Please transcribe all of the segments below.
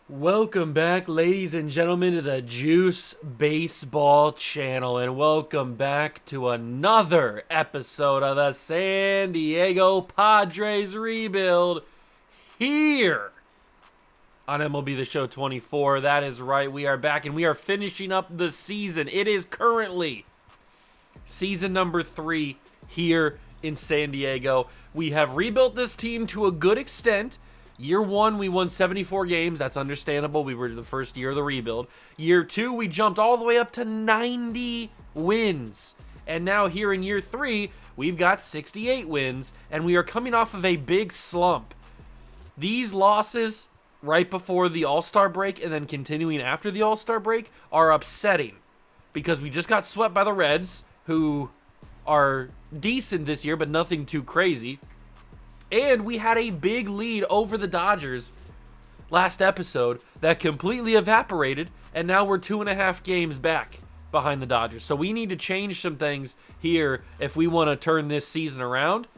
Welcome back, ladies and gentlemen, to the Juice Baseball channel, and welcome back to another episode of the San Diego Padres rebuild here on MLB The Show 24. That is right, we are back, and we are finishing up the season. It is currently season number 3 here in San Diego. We have rebuilt this team to a good extent. Year 1, we won 74 games. That's understandable. We were the first year of the rebuild. Year 2, we jumped all the way up to 90 wins. And now here in year 3, we've got 68 wins, and we are coming off of a big slump. These losses right before the All-Star break and then continuing after the All-Star break are upsetting because we just got swept by the Reds, who are decent this year, but nothing too crazy. And we had a big lead over the Dodgers last episode that completely evaporated, and now we're 2.5 games back behind the Dodgers. So we need to change some things here if we want to turn this season around.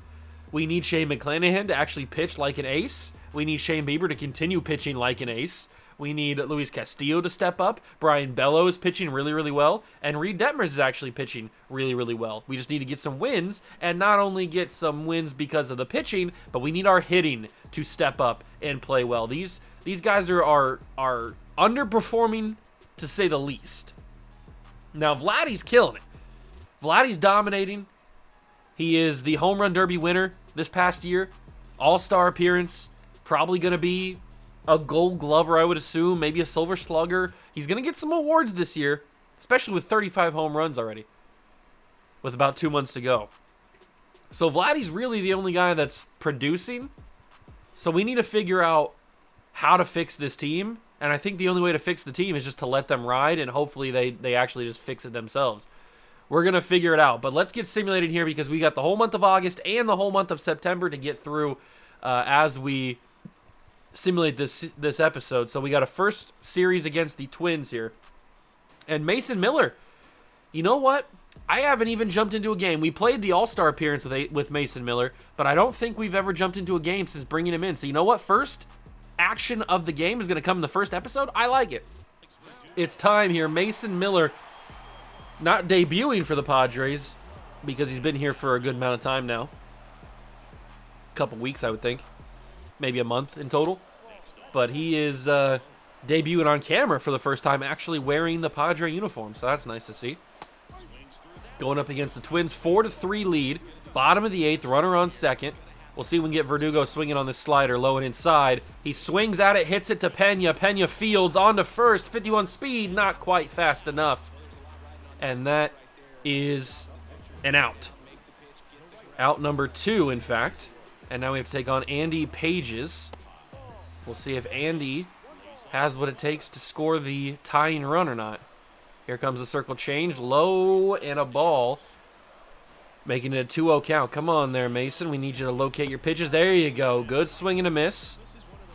We need Shane McClanahan to actually pitch like an ace. We need Shane Bieber to continue pitching like an ace. We need Luis Castillo to step up. Brian Bello is pitching really, really well. And Reed Detmers is actually pitching really, really well. We just need to get some wins, and not only get some wins because of the pitching, but we need our hitting to step up and play well. These guys are underperforming, to say the least. Now, Vladdy's killing it. Vladdy's dominating. He is the home run derby winner this past year. All-star appearance. Probably going to be a gold glover, I would assume, maybe a silver slugger. He's going to get some awards this year, especially with 35 home runs already, with about 2 months to go. So Vladdy's really the only guy that's producing. So we need to figure out how to fix this team. And I think the only way to fix the team is just to let them ride, and hopefully they actually just fix it themselves. We're going to figure it out. But let's get simulated here because we got the whole month of August and the whole month of September to get through as we simulate this episode. So we got a first series against the Twins here. And Mason Miller, you know what? I haven't even jumped into a game. We played the All-Star appearance with Mason Miller, but I don't think we've ever jumped into a game since bringing him in. So you know what? First action of the game is going to come in the first episode. I like it. It's time here. Mason Miller not debuting for the Padres because he's been here for a good amount of time now. A couple weeks, I would think. Maybe a month in total. But he is debuting on camera for the first time, actually wearing the Padre uniform. So that's nice to see. Going up against the Twins, 4-3 lead. Bottom of the 8th, runner on second. We'll see if we can get Verdugo swinging on this slider, low and inside. He swings at it, hits it to Pena. Pena fields on to first, 51 speed, not quite fast enough. And that is an out. Out number 2, in fact. And now we have to take on Andy Pages. We'll see if Andy has what it takes to score the tying run or not. Here comes the circle change. Low and a ball. Making it a 2-0 count. Come on there, Mason. We need you to locate your pitches. There you go. Good swing and a miss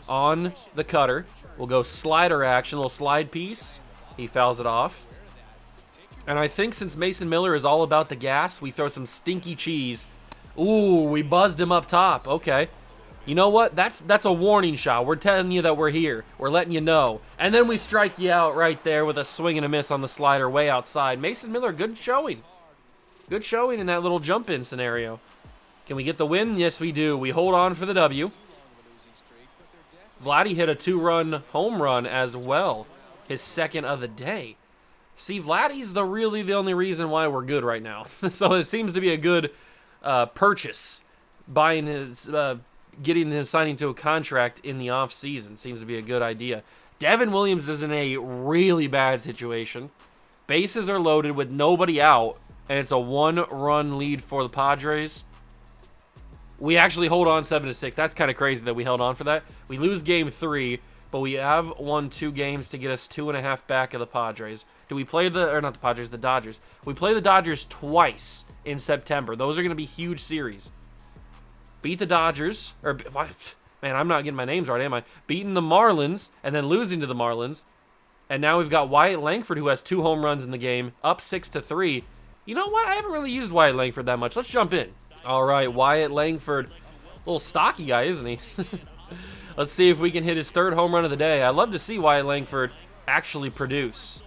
on the cutter. We'll go slider action. Little slide piece. He fouls it off. And I think since Mason Miller is all about the gas, we throw some stinky cheese. Ooh, we buzzed him up top. Okay. You know what? That's a warning shot. We're telling you that we're here. We're letting you know. And then we strike you out right there with a swing and a miss on the slider way outside. Mason Miller, good showing. Good showing in that little jump-in scenario. Can we get the win? Yes, we do. We hold on for the W. Vladdy hit a 2-run home run as well. His second of the day. See, Vladdy's really the only reason why we're good right now. So it seems to be a good purchase. Buying his... getting him signing to a contract in the offseason seems to be a good idea. Devin Williams is in a really bad situation. Bases are loaded with nobody out, and it's a 1-run lead for the Padres. We actually hold on 7-6. That's kind of crazy that we held on for that. We lose game 3, but we have won 2 games to get us 2.5 back of the Padres. Do we play the Dodgers? We play the Dodgers twice in September. Those are going to be huge series. Beat the Dodgers, or man, I'm not getting my names right, am I? Beating the Marlins, and then losing to the Marlins. And now we've got Wyatt Langford, who has 2 home runs in the game, up 6-3. You know what? I haven't really used Wyatt Langford that much. Let's jump in. All right, Wyatt Langford. Little stocky guy, isn't he? Let's see if we can hit his third home run of the day. I'd love to see Wyatt Langford actually produce.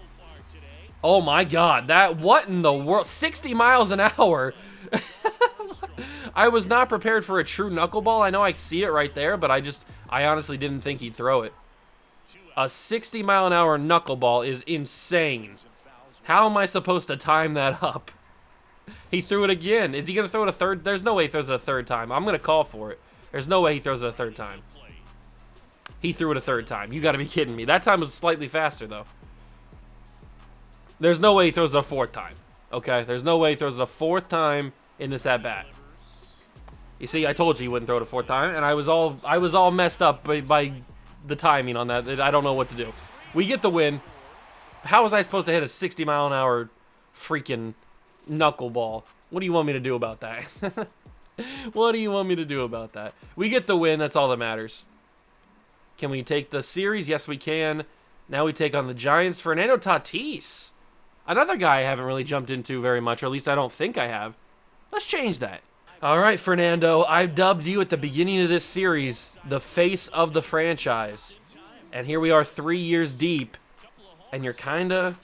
Oh my God, what in the world? 60 miles an hour. I was not prepared for a true knuckleball. I know I see it right there, but I honestly didn't think he'd throw it. A 60 mile an hour knuckleball is insane. How am I supposed to time that up? He threw it again. Is he going to throw it a third? There's no way he throws it a third time. I'm going to call for it. There's no way he throws it a third time. He threw it a third time. You got to be kidding me. That time was slightly faster, though. There's no way he throws it a fourth time. Okay? There's no way he throws it a fourth time in this at-bat. You see, I told you he wouldn't throw it a fourth time, and I was all messed up by the timing on that. I don't know what to do. We get the win. How was I supposed to hit a 60 mile an hour freaking knuckleball? What do you want me to do about that? What do you want me to do about that? We get the win. That's all that matters. Can we take the series? Yes, we can. Now we take on the Giants. Fernando Tatis. Another guy I haven't really jumped into very much, or at least I don't think I have. Let's change that. All right, Fernando, I've dubbed you at the beginning of this series the face of the franchise. And here we are 3 years deep, and you're kind of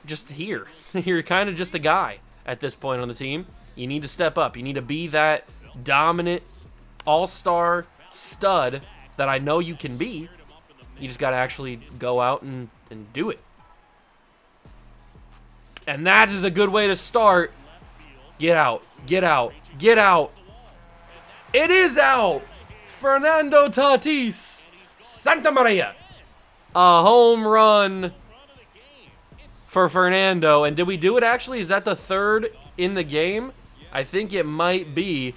just here. You're kind of just a guy at this point on the team. You need to step up. You need to be that dominant all-star stud that I know you can be. You just got to actually go out and do it. And that is a good way to start. Get out. Get out. Get out. It is out. Fernando Tatis. Santa Maria. A home run for Fernando. And did we do it actually? Is that the third in the game? I think it might be.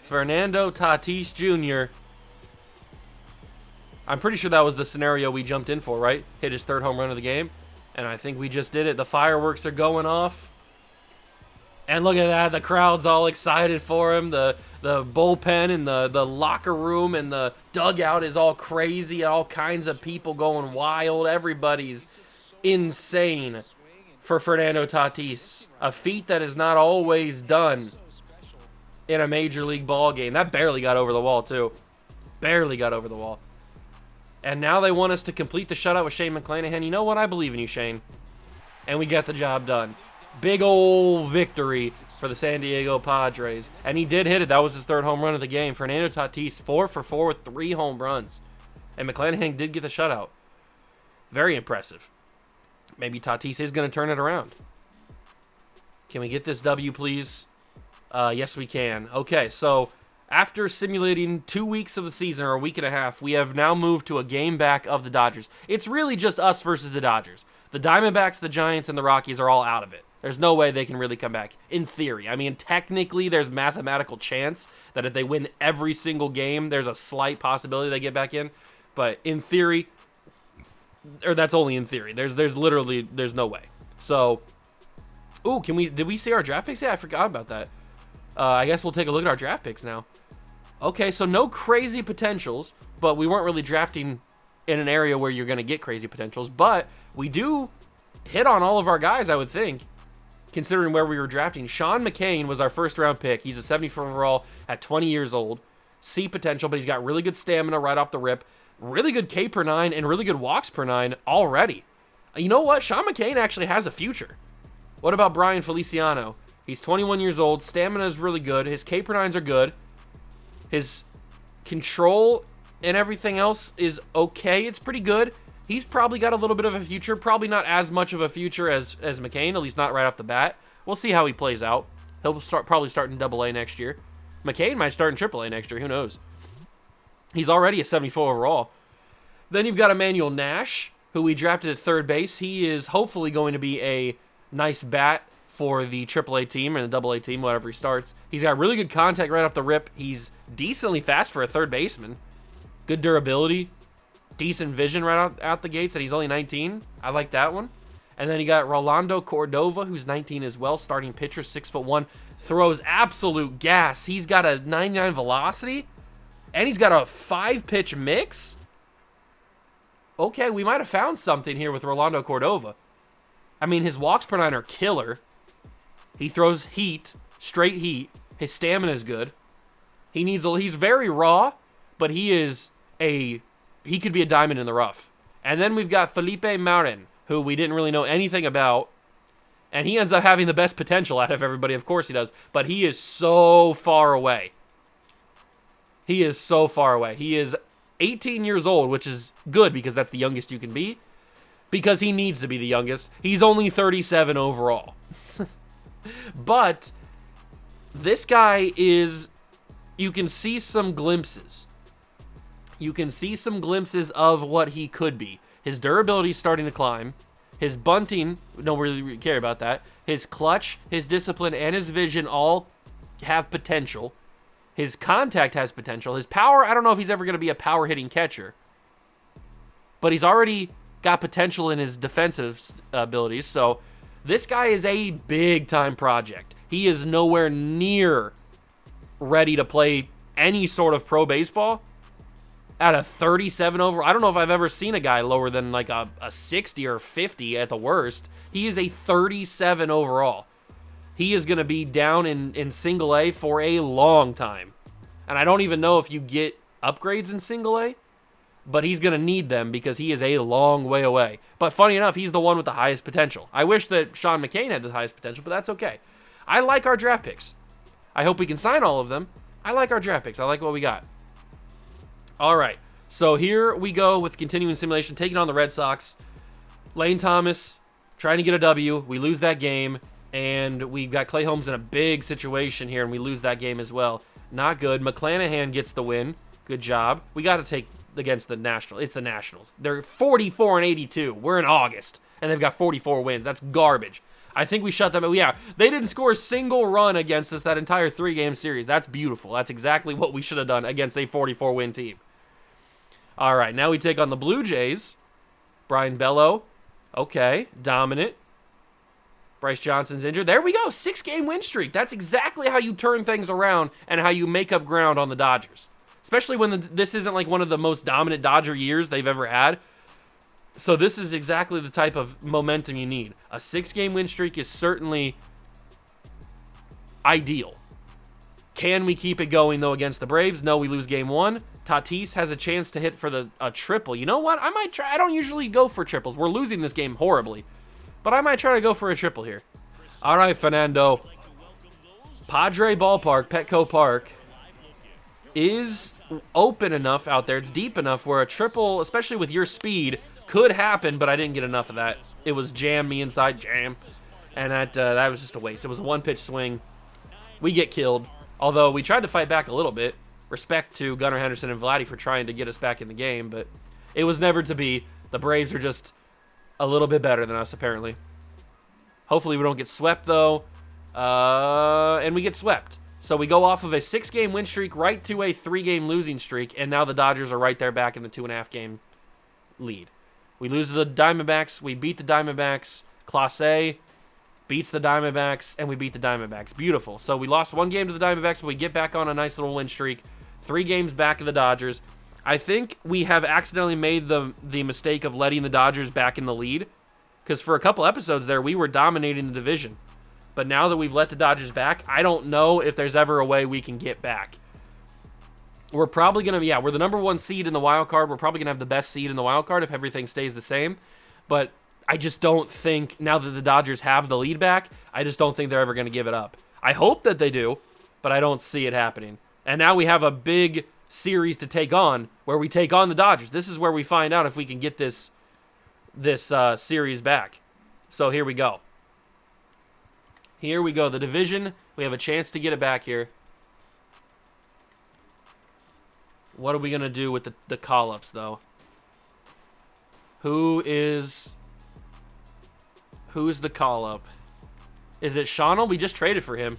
Fernando Tatis Jr. I'm pretty sure that was the scenario we jumped in for, right? Hit his third home run of the game. And I think we just did it. The fireworks are going off. And look at that. The crowd's all excited for him. The bullpen and the locker room and the dugout is all crazy. All kinds of people going wild. Everybody's insane for Fernando Tatis. A feat that is not always done in a major league ball game. That barely got over the wall, too. Barely got over the wall. And now they want us to complete the shutout with Shane McClanahan. You know what? I believe in you, Shane. And we got the job done. Big ol' victory for the San Diego Padres. And he did hit it. That was his third home run of the game. Fernando Tatis, 4 for 4 with 3 home runs. And McClanahan did get the shutout. Very impressive. Maybe Tatis is going to turn it around. Can we get this W, please? Yes, we can. Okay, so after simulating 2 weeks of the season, or a week and a half, we have now moved to a game back of the Dodgers. It's really just us versus the Dodgers. The Diamondbacks, the Giants, and the Rockies are all out of it. There's no way they can really come back, in theory. I mean, technically, there's mathematical chance that if they win every single game, there's a slight possibility they get back in. But in theory, or that's only in theory. There's literally no way. So, ooh, did we see our draft picks? Yeah, I forgot about that. I guess we'll take a look at our draft picks now. Okay, so no crazy potentials, but we weren't really drafting in an area where you're going to get crazy potentials. But we do hit on all of our guys, I would think, considering where we were drafting. Sean McCain was our first-round pick. He's a 74 overall at 20 years old. C potential, but he's got really good stamina right off the rip. Really good K per 9 and really good walks per 9 already. You know what? Sean McCain actually has a future. What about Brian Feliciano? He's 21 years old. Stamina is really good. His K per 9s are good. His control and everything else is okay. It's pretty good. He's probably got a little bit of a future. Probably not as much of a future as McCain, at least not right off the bat. We'll see how he plays out. He'll probably start in AA next year. McCain might start in AAA next year. Who knows? He's already a 74 overall. Then you've got Emmanuel Nash, who we drafted at third base. He is hopefully going to be a nice bat for the AAA team or the AA team, whatever he starts. He's got really good contact right off the rip. He's decently fast for a third baseman. Good durability. Decent vision right out the gates, and he's only 19. I like that one. And then you got Rolando Cordova, who's 19 as well, starting pitcher, 6'1", throws absolute gas. He's got a 99 velocity, and he's got a 5-pitch mix. Okay, we might have found something here with Rolando Cordova. I mean, his walks per 9 are killer. He throws heat, straight heat. His stamina is good. He's very raw, but he could be a diamond in the rough. And then we've got Felipe Marin, who we didn't really know anything about, and he ends up having the best potential out of everybody. Of course he does, but he is so far away. He is so far away. He is 18 years old, which is good because that's the youngest you can be, because he needs to be the youngest. He's only 37 overall. But this guy is, you can see some glimpses. You can see some glimpses of what he could be. His durability is starting to climb. His bunting, don't really care about that. His clutch, his discipline, and his vision all have potential. His contact has potential. His power, I don't know if he's ever going to be a power-hitting catcher. But he's already got potential in his defensive abilities. So this guy is a big-time project. He is nowhere near ready to play any sort of pro baseball. At a 37 overall, I don't know if I've ever seen a guy lower than like a 60 or 50 at the worst. He is a 37 overall. He is going to be down in single A for a long time. And I don't even know if you get upgrades in single A, but he's going to need them because he is a long way away. But funny enough, he's the one with the highest potential. I wish that Sean McCain had the highest potential, but that's okay. I like our draft picks. I hope we can sign all of them. I like our draft picks. I like what we got. All right, so here we go with continuing simulation, taking on the Red Sox. Lane Thomas trying to get a W. We lose that game, and we've got Clay Holmes in a big situation here, and we lose that game as well. Not good. McClanahan gets the win. Good job. We got to take against the Nationals. It's the Nationals. They're 44-82. We're in August, and they've got 44 wins. That's garbage. I think we shut them out. Yeah, they didn't score a single run against us that entire 3-game series. That's beautiful. That's exactly what we should have done against a 44-win team. All right, now we take on the Blue Jays. Brian Bello, okay, dominant. Bryce Johnson's injured. There we go, 6-game win streak. That's exactly how you turn things around and how you make up ground on the Dodgers. Especially when this isn't like one of the most dominant Dodger years they've ever had. So this is exactly the type of momentum you need. A 6-game win streak is certainly ideal. Can we keep it going, though, against the Braves? No, we lose game 1. Tatis has a chance to hit for a triple. You know what? I might try. I don't usually go for triples. We're losing this game horribly. But I might try to go for a triple here. All right, Fernando. Padre Ballpark, Petco Park, is open enough out there. It's deep enough where a triple, especially with your speed, could happen, but I didn't get enough of that. It was jam me inside, jam. And that was just a waste. It was a one-pitch swing. We get killed. Although we tried to fight back a little bit. Respect to Gunnar Henderson and Vladdy for trying to get us back in the game, but it was never to be. The Braves are just a little bit better than us, apparently. Hopefully we don't get swept, though. And we get swept. So we go off of a 6-game win streak right to a 3-game losing streak, and now the Dodgers are right there back in the 2.5-game lead. We lose to the Diamondbacks. We beat the Diamondbacks. Clase beats the Diamondbacks, and we beat the Diamondbacks. Beautiful. So we lost 1 game to the Diamondbacks, but we get back on a nice little win streak. 3 games back of the Dodgers. I think we have accidentally made the mistake of letting the Dodgers back in the lead, because for a couple episodes there, we were dominating the division. But now that we've let the Dodgers back, I don't know if there's ever a way we can get back. We're probably going to, we're the number 1 seed in the wild card. We're probably going to have the best seed in the wild card if everything stays the same. But I just don't think, now that the Dodgers have the lead back, I just don't think they're ever going to give it up. I hope that they do, but I don't see it happening. And now we have a big series to take on, where we take on the Dodgers. This is where we find out if we can get this series back. So here we go. Here we go. The division, we have a chance to get it back here. What are we going to do with the call-ups, though? Who's the call-up? Is it Shawnell? We just traded for him.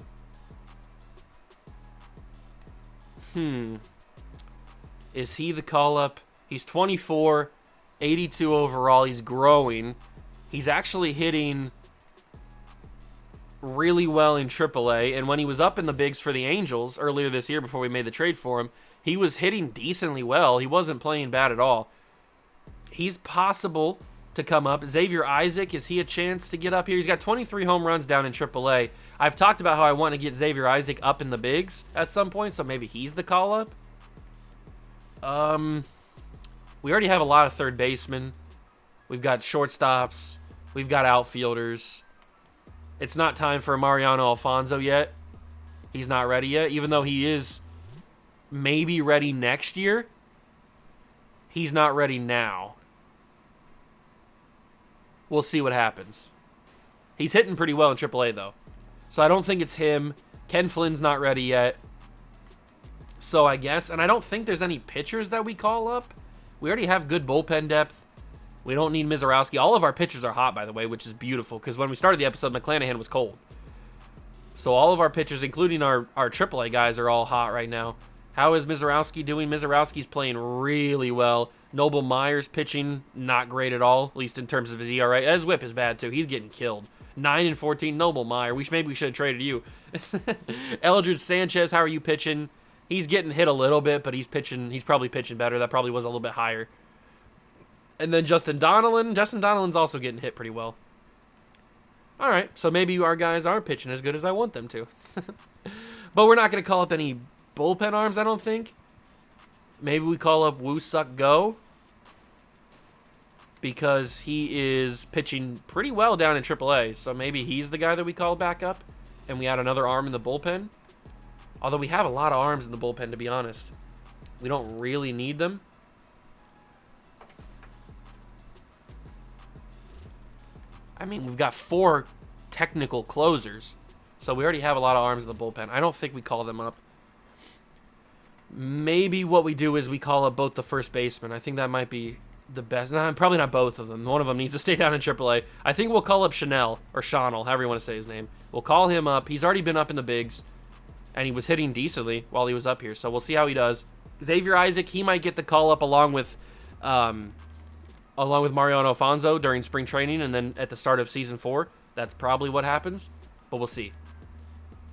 Is he the call-up? He's 24, 82 overall. He's growing. He's actually hitting really well in AAA, and when he was up in the bigs for the Angels earlier this year before we made the trade for him, he was hitting decently well. He wasn't playing bad at all. He's possible to come up. Xavier Isaac, is he a chance to get up here? He's got 23 home runs down in AAA. I've talked about how I want to get Xavier Isaac up in the bigs at some point, so maybe he's the call-up. We already have a lot of third basemen. We've got shortstops. We've got outfielders. It's not time for Mariano Alfonso yet. He's not ready yet, even though he is maybe ready next year. He's not ready now. We'll see what happens. He's hitting pretty well in AAA, though. So I don't think it's him. Ken Flynn's not ready yet. So I guess, and I don't think there's any pitchers that we call up. We already have good bullpen depth. We don't need Mizorowski. All of our pitchers are hot, by the way, which is beautiful, because when we started the episode, McClanahan was cold. So all of our pitchers, including our AAA guys, are all hot right now. How is Mizorowski doing? Mizorowski's playing really well. Noble Myers pitching not great at all, at least in terms of his ERA. His whip is bad, too. He's getting killed. 9-14, Noble Meyer. Maybe we should have traded you. Eldridge Sanchez, how are you pitching? He's getting hit a little bit, but he's probably pitching better. That probably was a little bit higher. And then Justin Donnellan. Justin Donnellan's also getting hit pretty well. All right, so maybe our guys aren't pitching as good as I want them to. But we're not going to call up any bullpen arms, I don't think. Maybe we call up Woo Suk Go, because he is pitching pretty well down in AAA. So maybe he's the guy that we call back up, and we add another arm in the bullpen. Although we have a lot of arms in the bullpen, to be honest. We don't really need them. I mean, we've got 4 technical closers, so we already have a lot of arms in the bullpen. I don't think we call them up. Maybe what we do is we call up both the first baseman. I think that might be the best. No, probably not both of them. One of them needs to stay down in AAA. I think we'll call up Chanel, or Chanel, however you want to say his name. We'll call him up. He's already been up in the bigs, and he was hitting decently while he was up here, so we'll see how he does. Xavier Isaac, he might get the call up along with Mariano Alfonso during spring training and then at the start of season 4. That's probably what happens, but we'll see.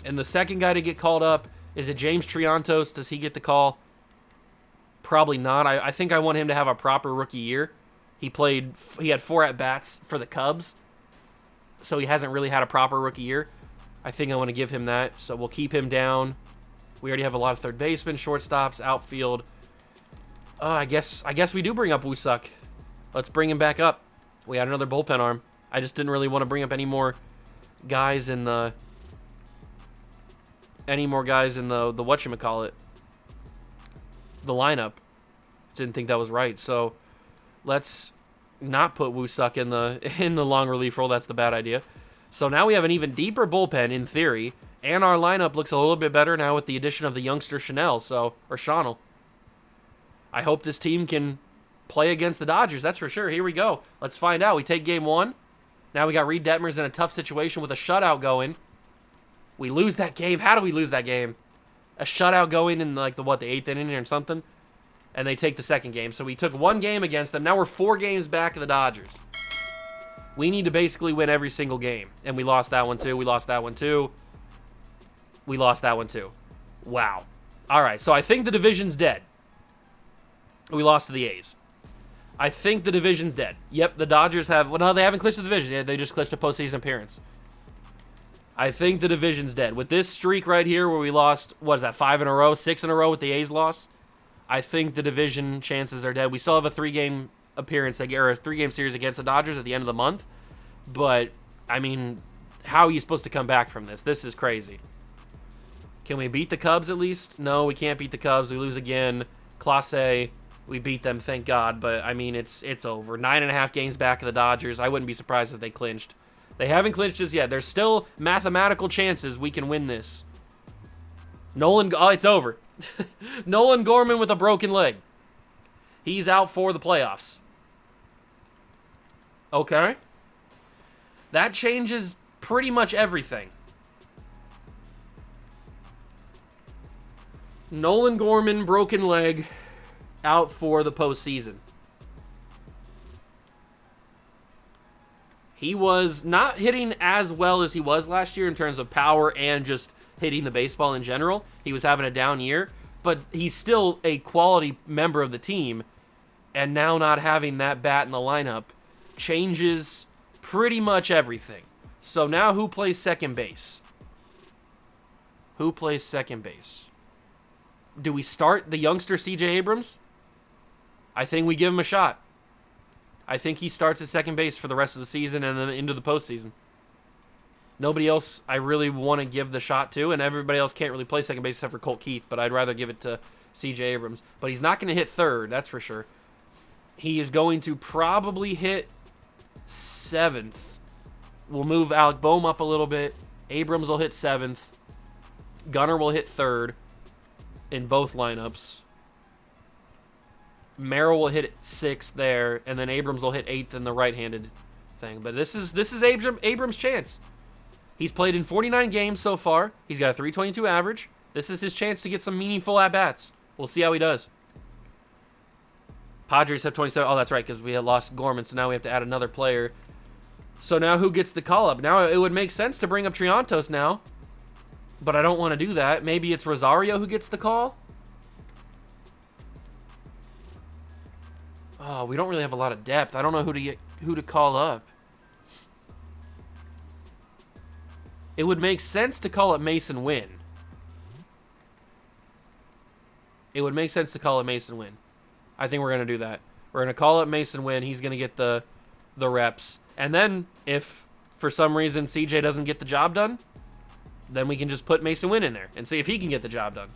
And the second guy to get called up, is it James Triantos? Does he get the call? Probably not. I think I want him to have a proper rookie year. He had 4 at-bats for the Cubs, so he hasn't really had a proper rookie year. I think I want to give him that, so we'll keep him down. We already have a lot of third basemen, shortstops, outfield. I guess we do bring up Woo-Suk. Let's bring him back up. We had another bullpen arm. I just didn't really want to bring up any more guys in the whatchamacallit, the lineup. Didn't think that was right. So let's not put Woo-Suk in the long relief role. That's the bad idea. So now we have an even deeper bullpen in theory, and our lineup looks a little bit better now with the addition of the youngster Chanel, or Chanel. I hope this team can play against the Dodgers, that's for sure. Here we go. Let's find out. We take game 1. Now we got Reed Detmers in a tough situation with a shutout going. We lose that game. How do we lose that game? A shutout going in the 8th inning or something, and they take the second game. So we took 1 game against them. Now we're 4 games back of the Dodgers. We need to basically win every single game, and we lost that one too. We lost that one too. We lost that one too. Wow. All right, so I think the division's dead. We lost to the A's. I think the division's dead. Yep, the Dodgers have... Well, no, they haven't clinched the division. Yeah, they just clinched a postseason appearance. I think the division's dead. With this streak right here where we lost, what is that, 5 in a row, 6 in a row with the A's loss, I think the division chances are dead. We still have a 3-game appearance, or a 3-game series against the Dodgers at the end of the month. But, I mean, how are you supposed to come back from this? This is crazy. Can we beat the Cubs at least? No, we can't beat the Cubs. We lose again. Class A, we beat them, thank God. But, I mean, it's over. 9.5 games back of the Dodgers. I wouldn't be surprised if they clinched. They haven't clinched just yet. There's still mathematical chances we can win this. It's over. Nolan Gorman with a broken leg. He's out for the playoffs. Okay. That changes pretty much everything. Nolan Gorman, broken leg, out for the postseason. He was not hitting as well as he was last year in terms of power and just hitting the baseball in general. He was having a down year, but he's still a quality member of the team. And now not having that bat in the lineup changes pretty much everything. So now who plays second base? Who plays second base? Do we start the youngster C.J. Abrams? I think we give him a shot. I think he starts at second base for the rest of the season and then into the postseason. Nobody else I really want to give the shot to, and everybody else can't really play second base except for Colt Keith, but I'd rather give it to C.J. Abrams. But he's not going to hit third, that's for sure. He is going to probably hit seventh. We'll move Alec Boehm up a little bit. Abrams will hit seventh. Gunnar will hit third in both lineups. Merrill will hit sixth there, and then Abrams will hit eighth in the right-handed thing. But this is Abrams' chance. He's played in 49 games so far. He's got a 322 average. This is his chance to get some meaningful at-bats. We'll see how he does. Padres have 27. Oh, that's right, because we had lost Gorman, so now we have to add another player. So now who gets the call-up? Now it would make sense to bring up Triantos now, but I don't want to do that. Maybe it's Rosario who gets the call? Oh, we don't really have a lot of depth. I don't know who to call up. It would make sense to call it Mason Wynn. It would make sense to call it Mason Wynn. I think we're going to do that. We're going to call it Mason Wynn. He's going to get the reps. And then if for some reason CJ doesn't get the job done, then we can just put Mason Wynn in there and see if he can get the job done.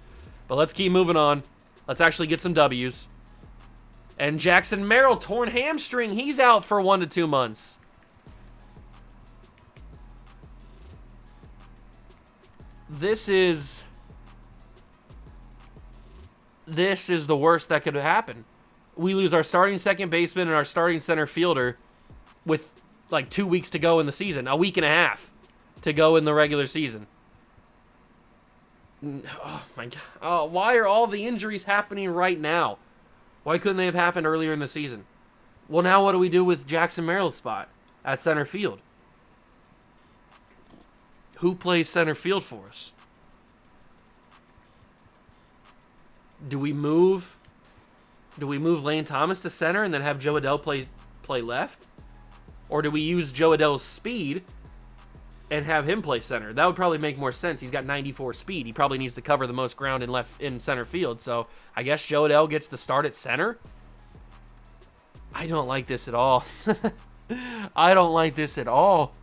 But let's keep moving on. Let's actually get some W's. And Jackson Merrill, torn hamstring. He's out for 1 to 2 months. This is the worst that could happen. We lose our starting second baseman and our starting center fielder with like 2 weeks to go in the season. A week and a half to go in the regular season. Oh my God. Oh, why are all the injuries happening right now? Why couldn't they have happened earlier in the season? Well, now what do we do with Jackson Merrill's spot at center field? Who plays center field for us? Do we move Lane Thomas to center and then have Joe Adell play left? Or do we use Joe Adell's speed and have him play center? That would probably make more sense. He's got 94 speed. He probably needs to cover the most ground in center field. So I guess Joe Adell gets the start at center. I don't like this at all. I don't like this at all.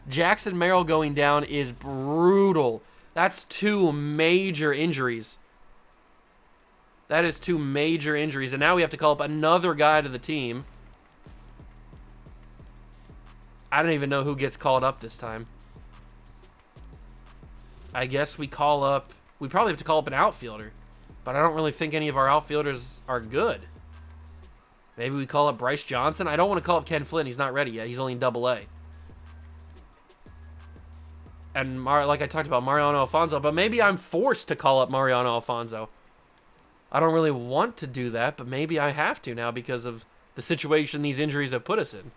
Jackson Merrill going down is brutal. That's 2 major injuries. That is 2 major injuries. And now we have to call up another guy to the team. I don't even know who gets called up this time. I guess we probably have to call up an outfielder. But I don't really think any of our outfielders are good. Maybe we call up Bryce Johnson. I don't want to call up Ken Flynn. He's not ready yet. He's only in Double-A. And like I talked about, Mariano Alfonso. But maybe I'm forced to call up Mariano Alfonso. I don't really want to do that, but maybe I have to now because of the situation these injuries have put us in.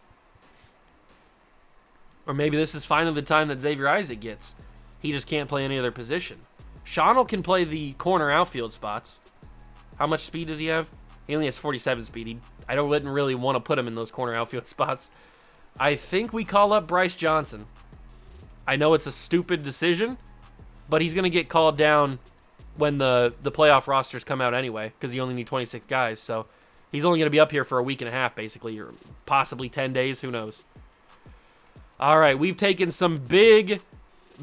Or maybe this is finally the time that Xavier Isaac gets. He just can't play any other position. Shawnnell can play the corner outfield spots. How much speed does he have? He only has 47 speed. I wouldn't really want to put him in those corner outfield spots. I think we call up Bryce Johnson. I know it's a stupid decision, but he's going to get called down when the playoff rosters come out anyway, because you only need 26 guys. So he's only going to be up here for a week and a half, basically, or possibly 10 days. Who knows? All right, we've taken some big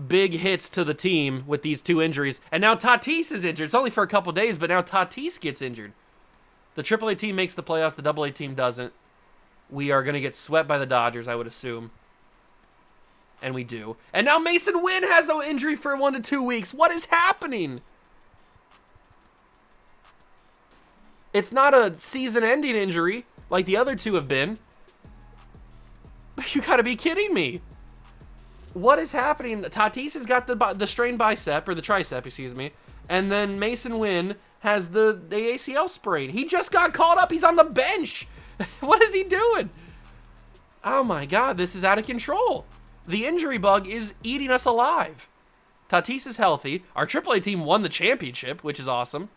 hits to the team with these 2 injuries. And now Tatis is injured. It's only for a couple days, but now Tatis gets injured. The AAA team makes the playoffs. The AA team doesn't. We are going to get swept by the Dodgers, I would assume. And we do. And now Mason Wynn has an injury for 1 to 2 weeks. What is happening? It's not a season-ending injury like the other 2 have been. You gotta be kidding me. What is happening? Tatis has got the strained bicep, or the tricep, excuse me. And then Mason Wynn has the ACL sprain. He just got called up. He's on the bench. What is he doing? Oh my God, this is out of control. The injury bug is eating us alive. Tatis is healthy. Our AAA team won the championship, which is awesome.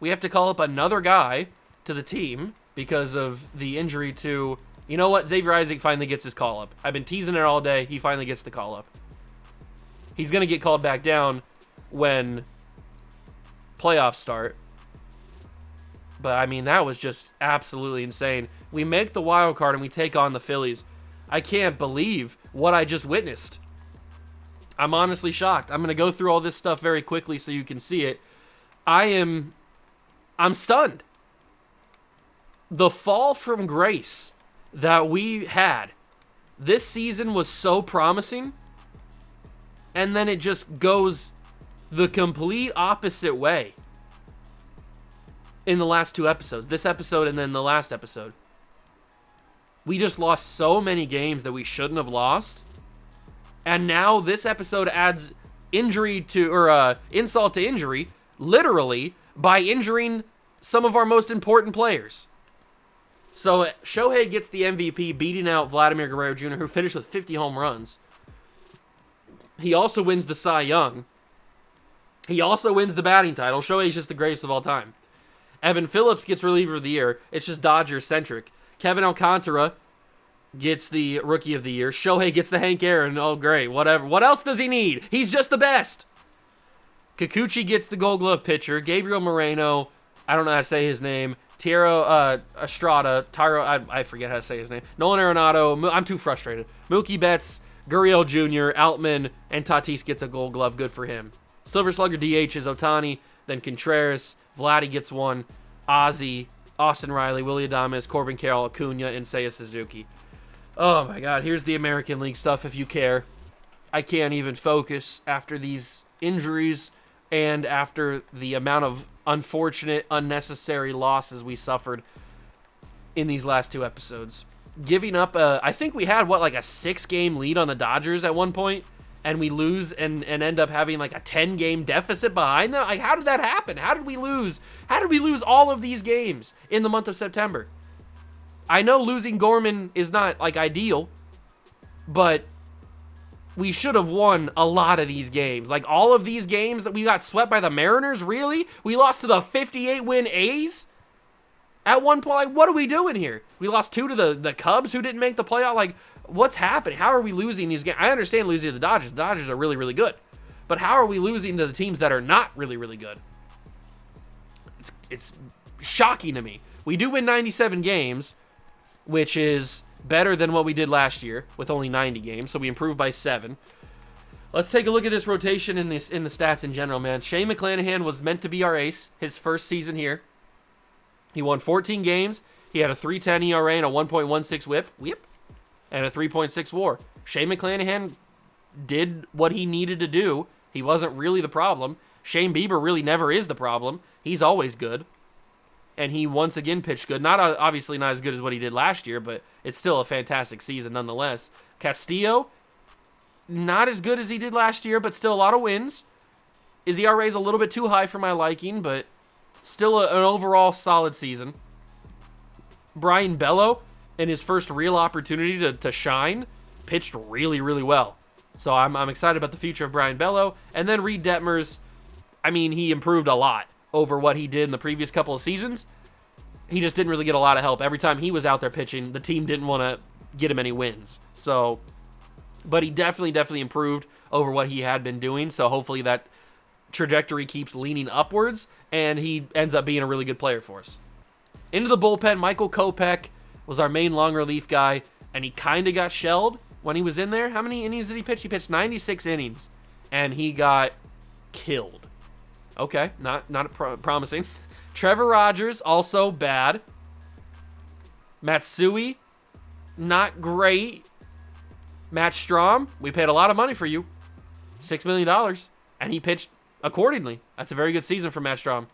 We have to call up another guy to the team because of the injury to... You know what? Xavier Isaac finally gets his call-up. I've been teasing it all day. He finally gets the call-up. He's going to get called back down when playoffs start. But, I mean, that was just absolutely insane. We make the wild card and we take on the Phillies. I can't believe what I just witnessed. I'm honestly shocked. I'm going to go through all this stuff very quickly so you can see it. I'm stunned. The fall from grace that we had this season was so promising, and then it just goes the complete opposite way in the last two episodes. This episode and then the last episode. We just lost so many games that we shouldn't have lost. And now this episode adds insult to injury, literally, by injuring some of our most important players. So Shohei gets the MVP, beating out Vladimir Guerrero Jr., who finished with 50 home runs. He also wins the Cy Young. He also wins the batting title. Shohei's just the greatest of all time. Evan Phillips gets reliever of the year. It's just Dodgers-centric. Kevin Alcantara gets the rookie of the year. Shohei gets the Hank Aaron. Oh, great. Whatever. What else does he need? He's just the best. Kikuchi gets the Gold Glove pitcher. Gabriel Moreno, I don't know how to say his name. Tiro Estrada, I forget how to say his name. Nolan Arenado, I'm too frustrated. Mookie Betts, Gurriel Jr., Altman, and Tatis gets a Gold Glove. Good for him. Silver Slugger DH is Ohtani, then Contreras, Vladdy gets one, Ozzy, Austin Riley, Willie Adames, Corbin Carroll, Acuna, and Seiya Suzuki. Oh my God, here's the American League stuff if you care. I can't even focus after these injuries and after the amount of unfortunate, unnecessary losses we suffered in these last two episodes. Giving up I think we had, like a 6-game lead on the Dodgers at one point, and we lose and end up having like a 10-game deficit behind them. Like, how did that happen? How did we lose? How did we lose all of these games in the month of September? I know losing Gorman is not like ideal, but we should have won a lot of these games. Like, all of these games that we got swept by the Mariners, really? We lost to the 58-win A's? At one point, like, what are we doing here? We lost 2 to the Cubs, who didn't make the playoff. Like, what's happening? How are we losing these games? I understand losing to the Dodgers. The Dodgers are really, really good. But how are we losing to the teams that are not really, really good? It's shocking to me. We do win 97 games, which is better than what we did last year with only 90 games, so we improved by 7. Let's take a look at this rotation in the stats in general, man. Shane McClanahan was meant to be our ace his first season here. He won 14 games. He had a 3.10 ERA and a 1.16 whip, and a 3.6 WAR. Shane McClanahan did what he needed to do. He wasn't really the problem. Shane Bieber really never is the problem. He's always good. And he once again pitched good. Obviously not as good as what he did last year, but it's still a fantastic season nonetheless. Castillo, not as good as he did last year, but still a lot of wins. His ERA is a little bit too high for my liking, but still an overall solid season. Brian Bello, in his first real opportunity to shine, pitched really, really well. So I'm excited about the future of Brian Bello. And then Reed Detmers, I mean, he improved a lot over what he did in the previous couple of seasons. He just didn't really get a lot of help. Every time he was out there pitching, the team didn't want to get him any wins. So, but he definitely improved over what he had been doing. So hopefully that trajectory keeps leaning upwards, and he ends up being a really good player for us. Into the bullpen, Michael Kopech was our main long relief guy, and he kind of got shelled when he was in there. How many innings did he pitch? He pitched 96 innings, and he got killed. Okay, not promising. Trevor Rogers, also bad. Matsui, not great. Matt Strahm, we paid a lot of money for you. $6 million. And he pitched accordingly. That's a very good season for Matt Strahm.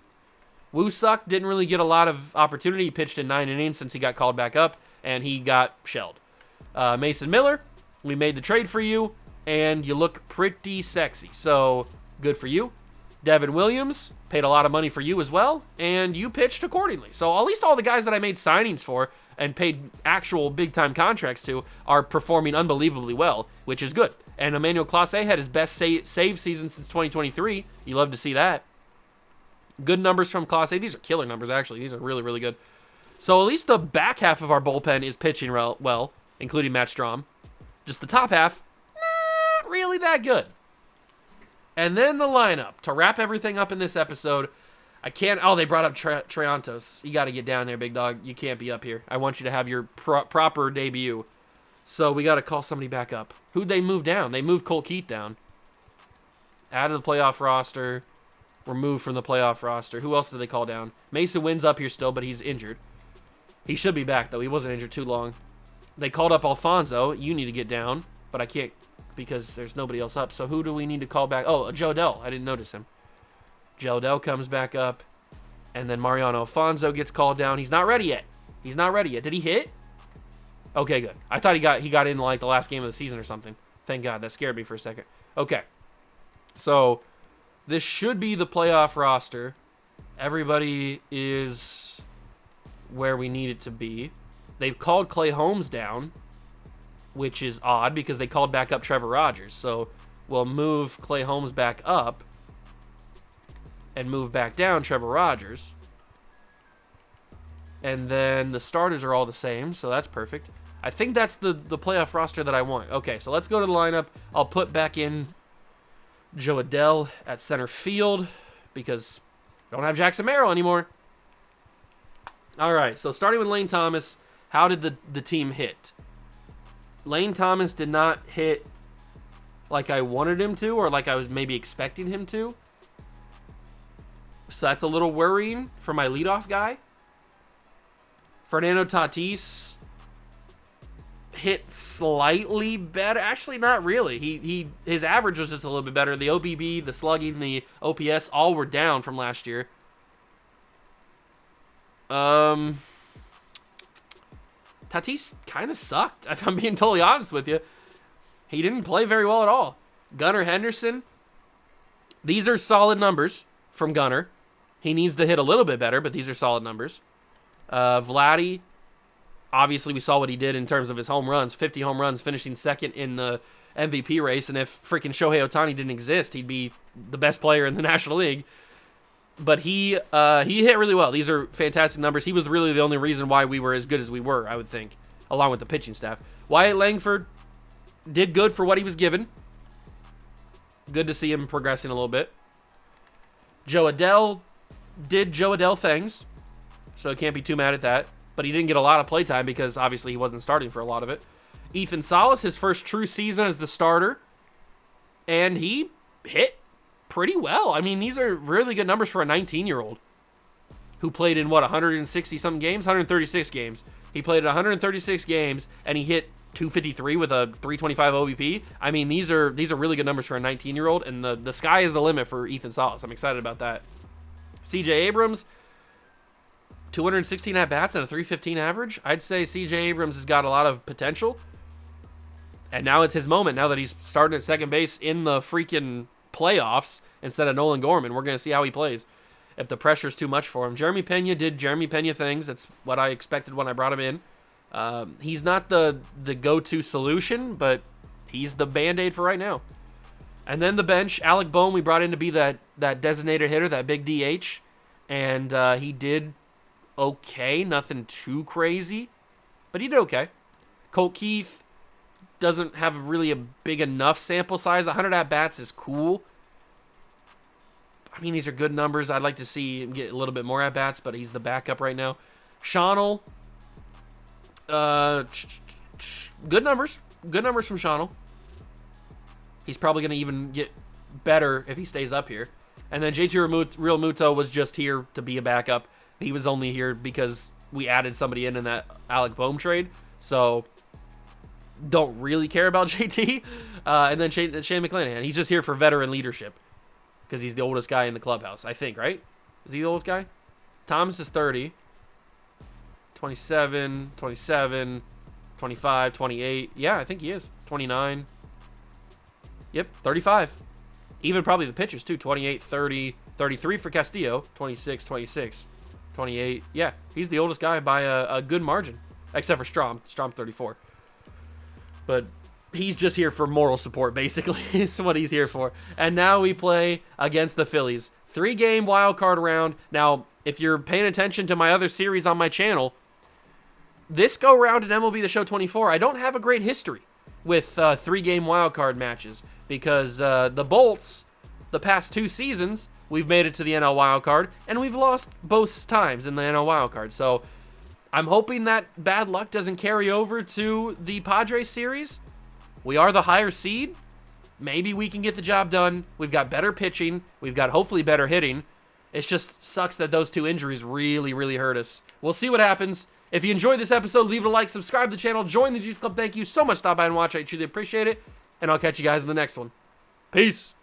Woosuck didn't really get a lot of opportunity. He pitched in 9 innings since he got called back up, and he got shelled. Mason Miller, we made the trade for you, and you look pretty sexy. So, good for you. Devin Williams, paid a lot of money for you as well, and you pitched accordingly. So at least all the guys that I made signings for and paid actual big-time contracts to are performing unbelievably well, which is good. And Emmanuel Clase had his best save season since 2023. You love to see that. Good numbers from Clase. These are killer numbers, actually. These are really, really good. So at least the back half of our bullpen is pitching well, including Matt Strahm. Just the top half, not really that good. And then the lineup. To wrap everything up in this episode, I can't. Oh, they brought up Triantos. You got to get down there, big dog. You can't be up here. I want you to have your proper debut. So we got to call somebody back up. Who'd they move down? They moved Colt Keith down. Out of the playoff roster. Removed from the playoff roster. Who else did they call down? Mason Wynn's up here still, but he's injured. He should be back, though. He wasn't injured too long. They called up Alfonso. You need to get down, but I can't because there's nobody else up. So who do we need to call back? Oh, Joe Dell. I didn't notice him. Joe Dell comes back up, and then Mariano Alfonso gets called down. He's not ready yet. He's not ready yet. Did he hit? Okay, good. I thought he got in like the last game of the season or something. Thank God. That scared me for a second. Okay. So this should be the playoff roster. Everybody is where we need it to be. They've called Clay Holmes down, which is odd because they called back up Trevor Rogers. So we'll move Clay Holmes back up and move back down Trevor Rogers. And then the starters are all the same, so that's perfect. I think that's the playoff roster that I want. Okay, so let's go to the lineup. I'll put back in Joe Adell at center field because we don't have Jackson Merrill anymore. All right, so starting with Lane Thomas, how did the team hit? Lane Thomas did not hit like I wanted him to or like I was maybe expecting him to. So that's a little worrying for my leadoff guy. Fernando Tatis hit slightly better. Actually, not really. His average was just a little bit better. The OBB, the slugging, the OPS, all were down from last year. Tatis kind of sucked, if I'm being totally honest with you. He didn't play very well at all. Gunnar Henderson, these are solid numbers from Gunnar. He needs to hit a little bit better, but these are solid numbers. Vladdy, obviously we saw what he did in terms of his home runs. 50 home runs, finishing second in the MVP race. And if freaking Shohei Ohtani didn't exist, he'd be the best player in the National League. But he hit really well. These are fantastic numbers. He was really the only reason why we were as good as we were, I would think, along with the pitching staff. Wyatt Langford did good for what he was given. Good to see him progressing a little bit. Joe Adell did Joe Adell things, so can't be too mad at that. But he didn't get a lot of playtime because obviously he wasn't starting for a lot of it. Ethan Salas, his first true season as the starter, and he hit pretty well. I mean, these are really good numbers for a 19-year-old who played in, 160-something games? 136 games. He played in 136 games, and he hit 253 with a 325 OBP. I mean, these are really good numbers for a 19-year-old, and the sky is the limit for Ethan Salas. I'm excited about that. CJ Abrams, 216 at-bats and a 315 average. I'd say CJ Abrams has got a lot of potential, and now it's his moment. Now that he's starting at second base in the freaking playoffs instead of Nolan Gorman, we're going to see how he plays if the pressure's too much for him. Jeremy Pena did Jeremy Pena things. That's what I expected when I brought him in. He's not the go-to solution, but he's the Band-Aid for right now. And then the bench, Alec Bohm, we brought in to be that designated hitter, that big DH, and he did okay, nothing too crazy, but he did okay. Colt Keith doesn't have really a big enough sample size. 100 at-bats is cool. I mean, these are good numbers. I'd like to see him get a little bit more at-bats, but he's the backup right now. Shawnnell, good numbers. Good numbers from Shawnnell. He's probably going to even get better if he stays up here. And then JT Realmuto was just here to be a backup. He was only here because we added somebody in that Alec Bohm trade. So don't really care about JT. And then Shane McClanahan. He's just here for veteran leadership because he's the oldest guy in the clubhouse, I think, right? Is he the oldest guy? Thomas is 30. 27, 27, 25, 28. Yeah, I think he is. 29. Yep, 35. Even probably the pitchers, too. 28, 30, 33 for Castillo. 26, 26, 28. Yeah, he's the oldest guy by a good margin. Except for Strom. Strom 34. But he's just here for moral support, basically. Is what he's here for. And now we play against the Phillies. 3-game wild card round. Now, if you're paying attention to my other series on my channel, this go round in MLB The Show 24, I don't have a great history with 3-game wild card matches because the Bolts the past 2 seasons, we've made it to the NL wildcard, and we've lost both times in the NL wildcard. So I'm hoping that bad luck doesn't carry over to the Padres series. We are the higher seed. Maybe we can get the job done. We've got better pitching. We've got hopefully better hitting. It just sucks that those 2 injuries really, really hurt us. We'll see what happens. If you enjoyed this episode, leave it a like, subscribe to the channel, join the Juice Club. Thank you so much for stopping by and watching. I truly appreciate it. And I'll catch you guys in the next one. Peace.